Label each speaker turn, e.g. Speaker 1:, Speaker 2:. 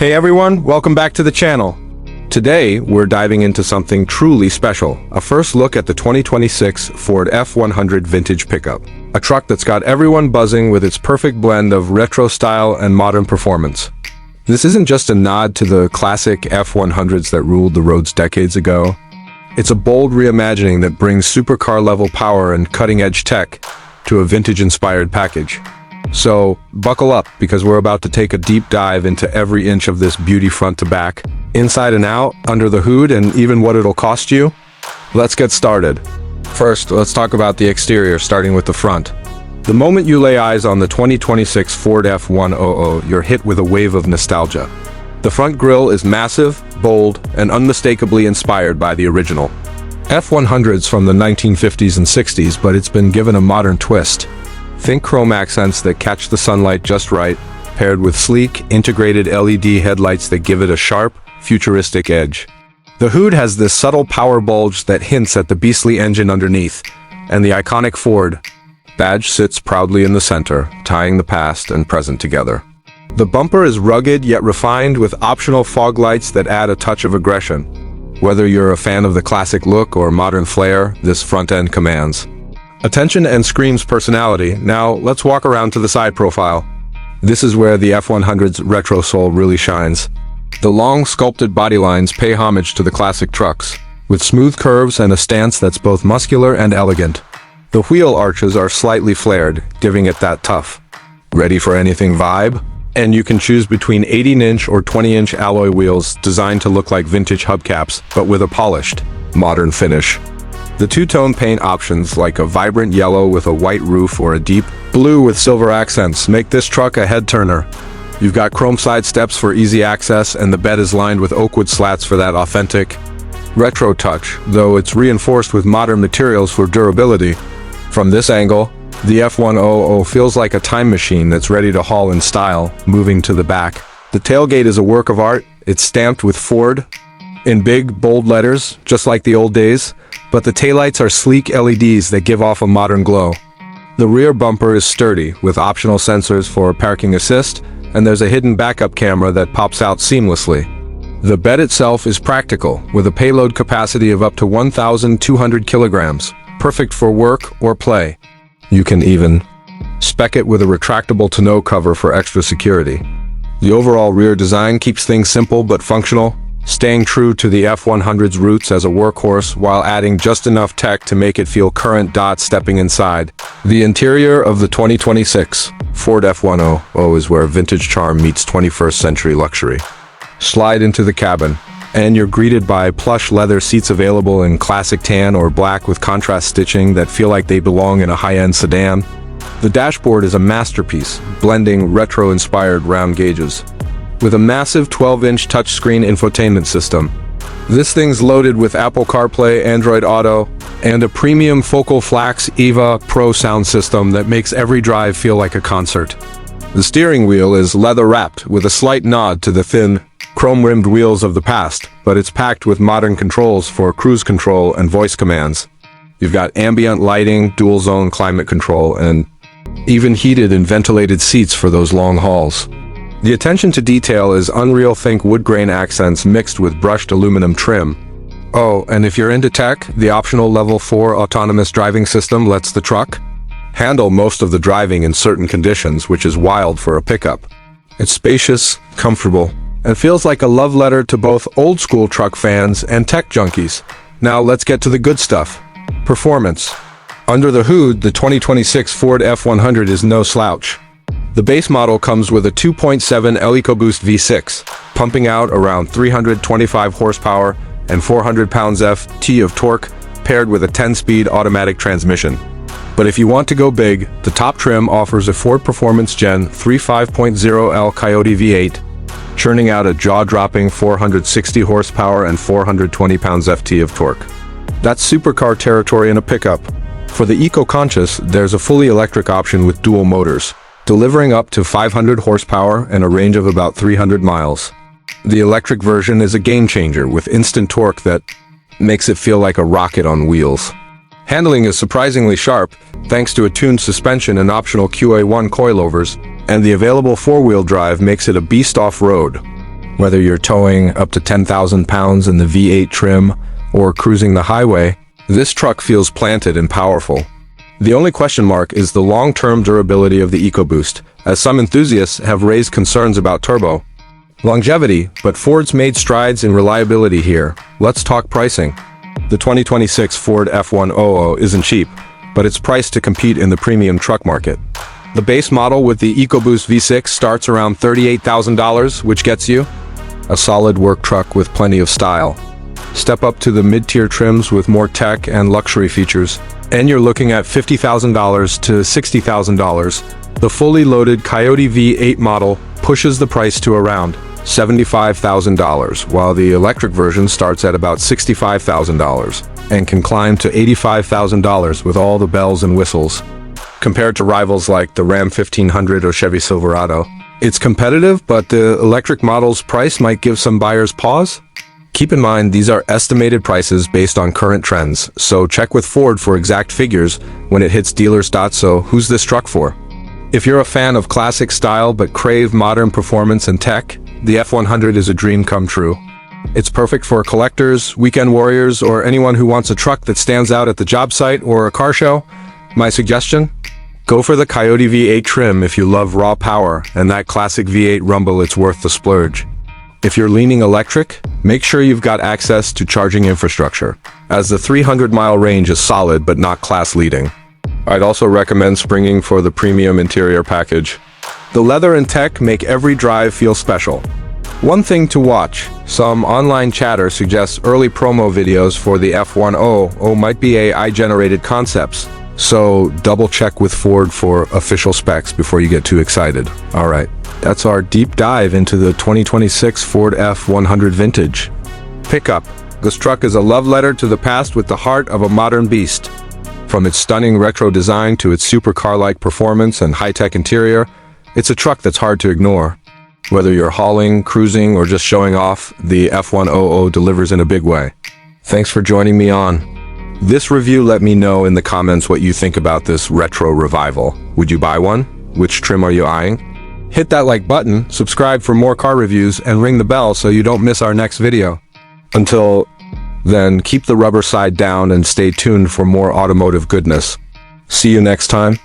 Speaker 1: Hey everyone, welcome back to the channel. Today, we're diving into something truly special, a first look at the 2026 Ford F100 vintage pickup. A truck that's got everyone buzzing with its perfect blend of retro style and modern performance. This isn't just a nod to the classic F100s that ruled the roads decades ago. It's a bold reimagining that brings supercar-level power and cutting-edge tech to a vintage-inspired package. So, buckle up, because we're about to take a deep dive into every inch of this beauty front to back, inside and out, under the hood, and even what it'll cost you. Let's get started. First, let's talk about the exterior, starting with the front. The moment you lay eyes on the 2026 Ford F100, you're hit with a wave of nostalgia. The front grille is massive, bold, and unmistakably inspired by the original. F100s from the 1950s and 60s, but it's been given a modern twist. Think chrome accents that catch the sunlight just right, paired with sleek, integrated LED headlights that give it a sharp, futuristic edge. The hood has this subtle power bulge that hints at the beastly engine underneath, and the iconic Ford badge sits proudly in the center, tying the past and present together. The bumper is rugged yet refined, with optional fog lights that add a touch of aggression. Whether you're a fan of the classic look or modern flair, this front end commands attention and screams personality. Now, let's walk around to the side profile. This is where the F100's retro soul really shines. The long, sculpted body lines pay homage to the classic trucks, with smooth curves and a stance that's both muscular and elegant. The wheel arches are slightly flared, giving it that tough, ready for anything vibe. And you can choose between 18-inch or 20-inch alloy wheels designed to look like vintage hubcaps, but with a polished, modern finish. The two-tone paint options, like a vibrant yellow with a white roof or a deep blue with silver accents, make this truck a head-turner. You've got chrome side steps for easy access, and the bed is lined with oakwood slats for that authentic retro touch, though it's reinforced with modern materials for durability. From this angle, the F100 feels like a time machine that's ready to haul in style. Moving to the back, the tailgate is a work of art. It's stamped with Ford in big, bold letters, just like the old days, but the taillights are sleek LEDs that give off a modern glow. The rear bumper is sturdy, with optional sensors for parking assist, and there's a hidden backup camera that pops out seamlessly. The bed itself is practical, with a payload capacity of up to 1,200 kilograms, perfect for work or play. You can even spec it with a retractable tonneau cover for extra security. The overall rear design keeps things simple but functional, staying true to the F100's roots as a workhorse while adding just enough tech to make it feel current. Stepping inside, the interior of the 2026 Ford F100 is where vintage charm meets 21st century luxury. Slide into the cabin, and you're greeted by plush leather seats available in classic tan or black with contrast stitching that feel like they belong in a high-end sedan. The dashboard is a masterpiece, blending retro-inspired round gauges with a massive 12-inch touchscreen infotainment system. This thing's loaded with Apple CarPlay, Android Auto, and a premium Focal Flax EVA Pro sound system that makes every drive feel like a concert. The steering wheel is leather-wrapped with a slight nod to the thin, chrome-rimmed wheels of the past, but it's packed with modern controls for cruise control and voice commands. You've got ambient lighting, dual-zone climate control, and even heated and ventilated seats for those long hauls. The attention to detail is unreal. Think wood grain accents mixed with brushed aluminum trim. Oh, and if you're into tech, the optional Level 4 autonomous driving system lets the truck handle most of the driving in certain conditions, which is wild for a pickup. It's spacious, comfortable, and feels like a love letter to both old-school truck fans and tech junkies. Now let's get to the good stuff. Performance. Under the hood, the 2026 Ford F100 is no slouch. The base model comes with a 2.7 L EcoBoost V6, pumping out around 325 horsepower and 400 pounds-ft of torque, paired with a 10-speed automatic transmission. But if you want to go big, the top trim offers a Ford Performance Gen 3 5.0 L Coyote V8, churning out a jaw-dropping 460 horsepower and 420 pounds-ft of torque. That's supercar territory in a pickup. For the eco-conscious, there's a fully electric option with dual motors, delivering up to 500 horsepower and a range of about 300 miles. The electric version is a game-changer with instant torque that makes it feel like a rocket on wheels. Handling is surprisingly sharp, thanks to a tuned suspension and optional QA1 coilovers, and the available four-wheel drive makes it a beast off-road. Whether you're towing up to 10,000 pounds in the V8 trim or cruising the highway, this truck feels planted and powerful. The only question mark is the long-term durability of the EcoBoost, as some enthusiasts have raised concerns about turbo longevity, but Ford's made strides in reliability here. Let's talk pricing. The 2026 Ford F100 isn't cheap, but it's priced to compete in the premium truck market. The base model with the EcoBoost V6 starts around $38,000, which gets you a solid work truck with plenty of style. Step up to the mid-tier trims with more tech and luxury features, and you're looking at $50,000 to $60,000. The fully loaded Coyote V8 model pushes the price to around $75,000, while the electric version starts at about $65,000 and can climb to $85,000 with all the bells and whistles. Compared to rivals like the Ram 1500 or Chevy Silverado, it's competitive, but the electric model's price might give some buyers pause. Keep in mind, these are estimated prices based on current trends, so check with Ford for exact figures when it hits dealers. So, who's this truck for? If you're a fan of classic style but crave modern performance and tech, the F100 is a dream come true. It's perfect for collectors, weekend warriors, or anyone who wants a truck that stands out at the job site or a car show. My suggestion? Go for the Coyote V8 trim if you love raw power and that classic V8 rumble. It's worth the splurge. If you're leaning electric, make sure you've got access to charging infrastructure, as the 300-mile range is solid but not class-leading. I'd also recommend springing for the premium interior package. The leather and tech make every drive feel special. One thing to watch, some online chatter suggests early promo videos for the F100 might be AI-generated concepts, so double check with Ford for official specs before you get too excited. Alright, that's our deep dive into the 2026 Ford F100 Vintage pickup. This truck is a love letter to the past with the heart of a modern beast. From its stunning retro design to its supercar-like performance and high-tech interior, it's a truck that's hard to ignore. Whether you're hauling, cruising, or just showing off, the F100 delivers in a big way. Thanks for joining me on this review. Let me know in the comments what you think about this retro revival. Would you buy one? Which trim are you eyeing? Hit that like button, subscribe for more car reviews, and ring the bell so you don't miss our next video. Until then, keep the rubber side down and stay tuned for more automotive goodness. See you next time.